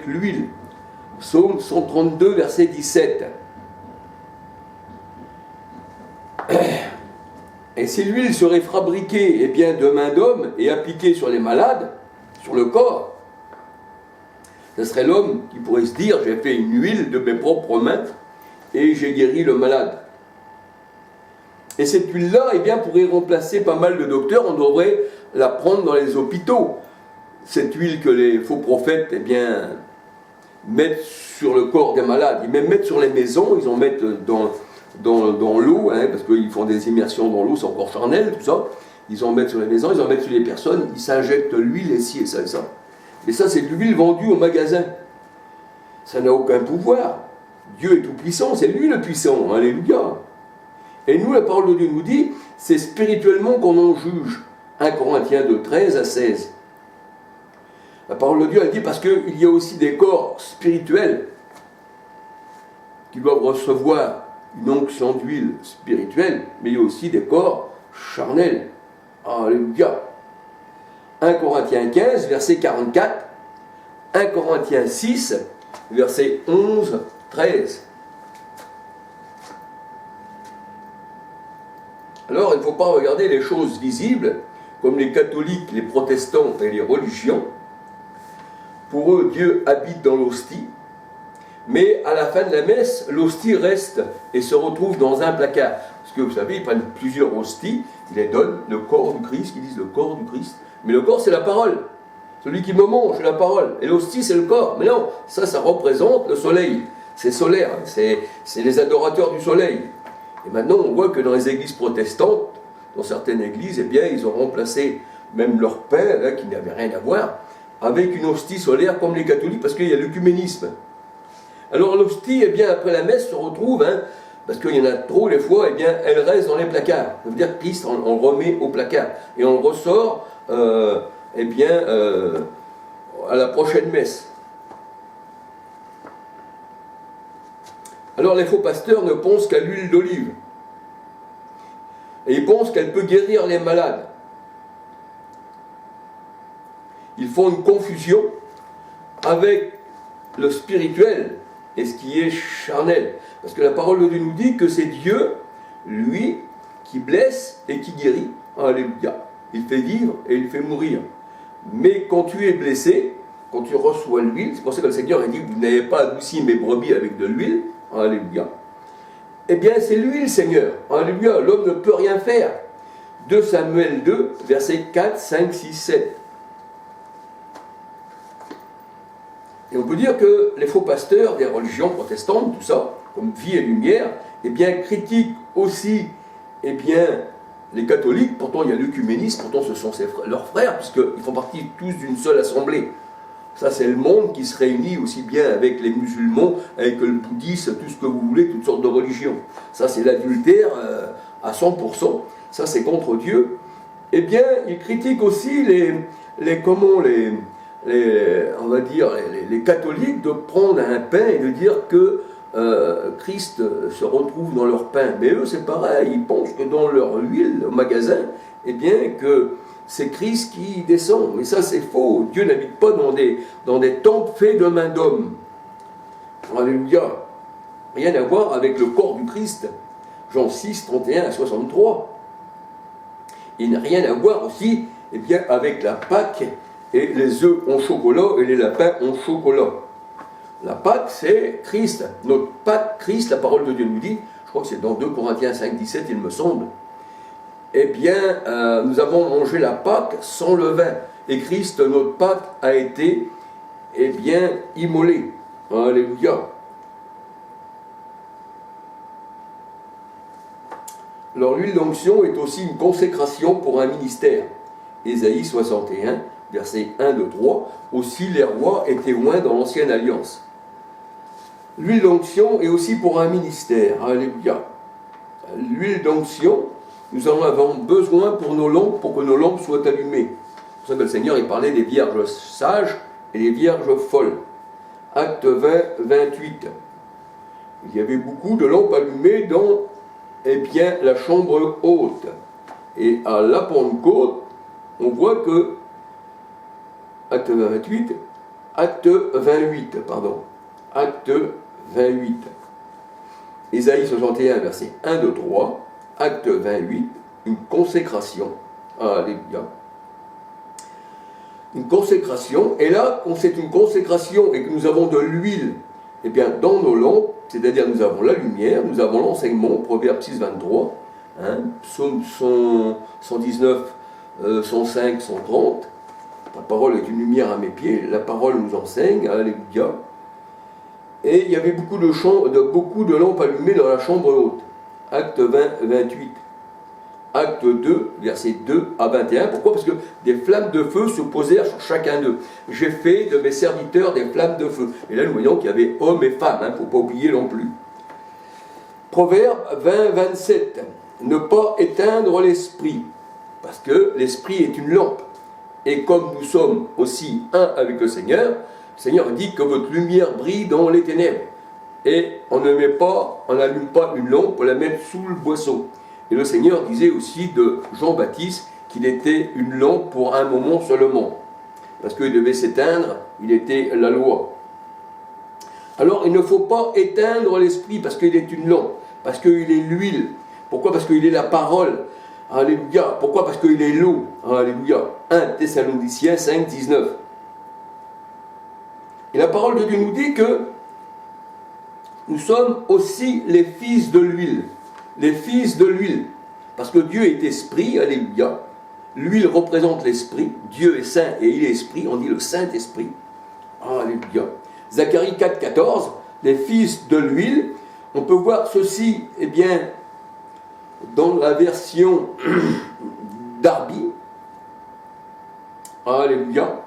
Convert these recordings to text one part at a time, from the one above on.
l'huile. Psaume 132, verset 17. Et si l'huile serait fabriquée de main d'homme et appliquée sur les malades, sur le corps, ce serait l'homme qui pourrait se dire, j'ai fait une huile de mes propres mains et j'ai guéri le malade. Et cette huile-là, pourrait remplacer pas mal de docteurs, on devrait la prendre dans les hôpitaux. Cette huile que les faux prophètes, mettent sur le corps des malades. Ils même mettent sur les maisons, ils en mettent dans l'eau, parce qu'ils font des immersions dans l'eau, c'est encore charnel, tout ça. Ils en mettent sur les maisons, ils en mettent sur les personnes, ils s'injectent l'huile et ci et ça et ça. Et ça, c'est de l'huile vendue au magasin. Ça n'a aucun pouvoir. Dieu est tout puissant, c'est lui le puissant, alléluia. Et nous, la parole de Dieu nous dit, c'est spirituellement qu'on en juge. 1 Corinthiens 2, 13 à 16. La parole de Dieu, elle dit, parce qu'il y a aussi des corps spirituels qui doivent recevoir une onction d'huile spirituelle, mais il y a aussi des corps charnels. Alléluia. 1 Corinthiens 15, verset 44, 1 Corinthiens 6, verset 11, 13. Alors, il ne faut pas regarder les choses visibles, comme les catholiques, les protestants et les religions. Pour eux, Dieu habite dans l'hostie, mais à la fin de la messe, l'hostie reste et se retrouve dans un placard. Parce que vous savez, ils prennent plusieurs hosties, ils les donnent, le corps du Christ, ils disent le corps du Christ. Mais le corps, c'est la parole. Celui qui me mange, c'est la parole. Et l'hostie, c'est le corps. Mais non, ça représente le soleil. C'est solaire, c'est les adorateurs du soleil. Et maintenant, on voit que dans les églises protestantes, dans certaines églises, ils ont remplacé même leur pain, qui n'avait rien à voir, avec une hostie solaire comme les catholiques, parce qu'il y a l'œcuménisme. Alors l'hostie, après la messe, se retrouve, parce qu'il y en a trop, des fois, elle reste dans les placards. Ça veut dire que Christ, on le remet au placard. Et on le ressort, à la prochaine messe. Alors les faux pasteurs ne pensent qu'à l'huile d'olive. Et ils pensent qu'elle peut guérir les malades. Ils font une confusion avec le spirituel et ce qui est charnel. Parce que la parole de Dieu nous dit que c'est Dieu, lui, qui blesse et qui guérit. Alléluia. Il fait vivre et il fait mourir. Mais quand tu es blessé, quand tu reçois l'huile, c'est pour ça que le Seigneur a dit, vous n'avez pas adouci mes brebis avec de l'huile. Alléluia. C'est l'huile, Seigneur. Alléluia. L'homme ne peut rien faire. 2 Samuel 2, versets 4, 5, 6, 7. Et on peut dire que les faux pasteurs des religions protestantes, tout ça, comme Vie et Lumière, critiquent aussi, les catholiques. Pourtant il y a l'œcuménisme, pourtant ce sont leurs frères, puisqu'ils font partie tous d'une seule assemblée. Ça, c'est le monde qui se réunit aussi bien avec les musulmans, avec le bouddhisme, tout ce que vous voulez, toutes sortes de religions. Ça, c'est l'adultère à 100%. Ça, c'est contre Dieu. Ils critiquent aussi les catholiques de prendre un pain et de dire que Christ se retrouve dans leur pain. Mais eux, c'est pareil. Ils pensent que dans leur huile au magasin, que c'est Christ qui descend. Mais ça, c'est faux. Dieu n'habite pas dans des temples faits de main d'homme. Alléluia. Rien à voir avec le corps du Christ. Jean 6, 31 à 63. Il n'a rien à voir aussi avec la Pâque et les œufs en chocolat et les lapins en chocolat. La Pâque, c'est Christ. Notre Pâque, Christ, la parole de Dieu nous dit, je crois que c'est dans 2 Corinthiens 5, 17, il me semble, nous avons mangé la Pâque sans levain. Et Christ, notre Pâque, a été, immolé. Alléluia. Alors l'huile d'onction est aussi une consécration pour un ministère. Ésaïe 61, versets 1, 2, 3. Aussi les rois étaient oints dans l'ancienne alliance. L'huile d'onction est aussi pour un ministère. Alléluia. L'huile d'onction, nous en avons besoin pour nos lampes, pour que nos lampes soient allumées. C'est pour ça que le Seigneur il parlait des vierges sages et des vierges folles. Acte 20, 28. Il y avait beaucoup de lampes allumées dans la chambre haute. Et à la Pentecôte, on voit que, acte 20, 28, Acte 28, pardon. Acte 28. Ésaïe 61, verset 1, 2, 3. Acte 28, une consécration. Alléluia. Une consécration, et là, quand c'est une consécration et que nous avons de l'huile, eh bien, dans nos lampes, c'est-à-dire nous avons la lumière, nous avons l'enseignement, Proverbe 6, 23, Psaume 119, 105, 130, la parole est une lumière à mes pieds, la parole nous enseigne, alléluia. Et il y avait beaucoup de lampes allumées dans la chambre haute. Acte 20, 28. Acte 2, versets 2 à 21. Pourquoi? Parce que des flammes de feu se posèrent sur chacun d'eux. J'ai fait de mes serviteurs des flammes de feu. Et là, nous voyons qu'il y avait hommes et femmes, il ne faut pas oublier non plus. Proverbe 20, 27. Ne pas éteindre l'esprit, parce que l'esprit est une lampe. Et comme nous sommes aussi un avec le Seigneur dit que votre lumière brille dans les ténèbres. Et on n'allume pas une lampe pour la mettre sous le boisseau. Et le Seigneur disait aussi de Jean-Baptiste qu'il était une lampe pour un moment seulement. Parce qu'il devait s'éteindre, il était la loi. Alors il ne faut pas éteindre l'esprit parce qu'il est une lampe, parce qu'il est l'huile. Pourquoi? Parce qu'il est la parole. Alléluia. Pourquoi? Parce qu'il est l'eau. Alléluia. 1 Thessaloniciens 5, 19. Et la parole de Dieu nous dit que nous sommes aussi les fils de l'huile. Les fils de l'huile. Parce que Dieu est esprit, alléluia. L'huile représente l'esprit. Dieu est saint et il est esprit. On dit le Saint-Esprit. Alléluia. Zacharie 4, 14. Les fils de l'huile. On peut voir ceci, eh bien, dans la version Darby. Alléluia.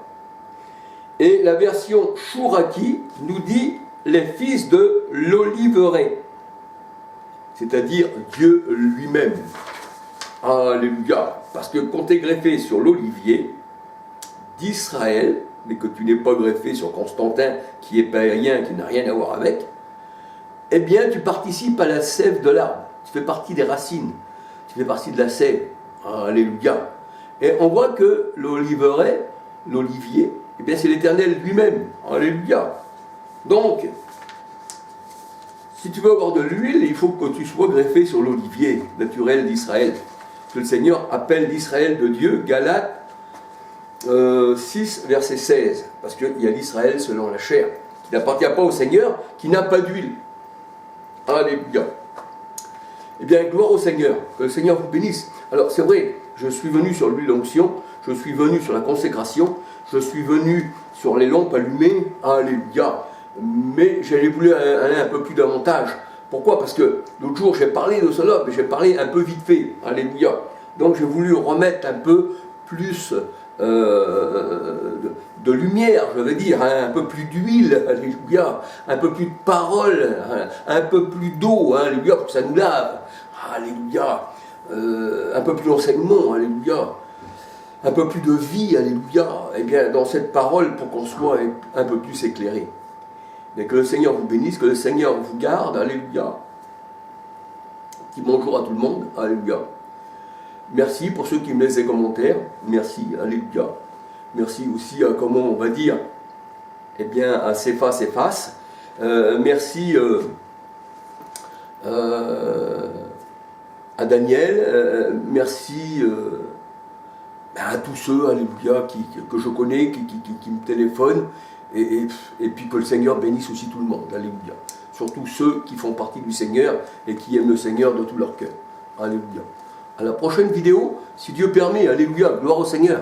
Et la version Chouraki nous dit les fils de l'oliveraie. C'est-à-dire Dieu lui-même. Alléluia. Parce que quand tu es greffé sur l'olivier d'Israël, mais que tu n'es pas greffé sur Constantin, qui est païen, qui n'a rien à voir avec, eh bien tu participes à la sève de l'arbre. Tu fais partie des racines. Tu fais partie de la sève. Alléluia. Et on voit que l'oliveraie, l'olivier, eh bien c'est l'Éternel lui-même. Alléluia. Donc, si tu veux avoir de l'huile, il faut que tu sois greffé sur l'olivier naturel d'Israël. Que le Seigneur appelle l'Israël de Dieu, Galates 6, verset 16. Parce qu'il y a l'Israël selon la chair, qui n'appartient pas au Seigneur, qui n'a pas d'huile. Alléluia. Eh bien, gloire au Seigneur, que le Seigneur vous bénisse. Alors, c'est vrai, je suis venu sur l'huile d'onction, je suis venu sur la consécration, je suis venu sur les lampes allumées, alléluia. Mais j'ai voulu aller un peu plus davantage. Pourquoi? Parce que l'autre jour, j'ai parlé de cela, mais j'ai parlé un peu vite fait, alléluia. Donc, j'ai voulu remettre un peu plus de lumière, je veux dire, un peu plus d'huile, alléluia, un peu plus de parole, un peu plus d'eau, alléluia, pour que ça nous lave, alléluia, un peu plus d'enseignement, alléluia, un peu plus de vie, alléluia, et bien dans cette parole pour qu'on soit un peu plus éclairé. Mais que le Seigneur vous bénisse, que le Seigneur vous garde, alléluia. Petit bonjour à tout le monde, alléluia. Merci pour ceux qui me laissent des commentaires, merci, alléluia. Merci aussi à, comment on va dire, eh bien, à Céphas. Merci à Daniel, merci à tous ceux, alléluia, que je connais, qui me téléphonent, et puis que le Seigneur bénisse aussi tout le monde, alléluia. Surtout ceux qui font partie du Seigneur et qui aiment le Seigneur de tout leur cœur, alléluia. À la prochaine vidéo, si Dieu permet, alléluia, gloire au Seigneur.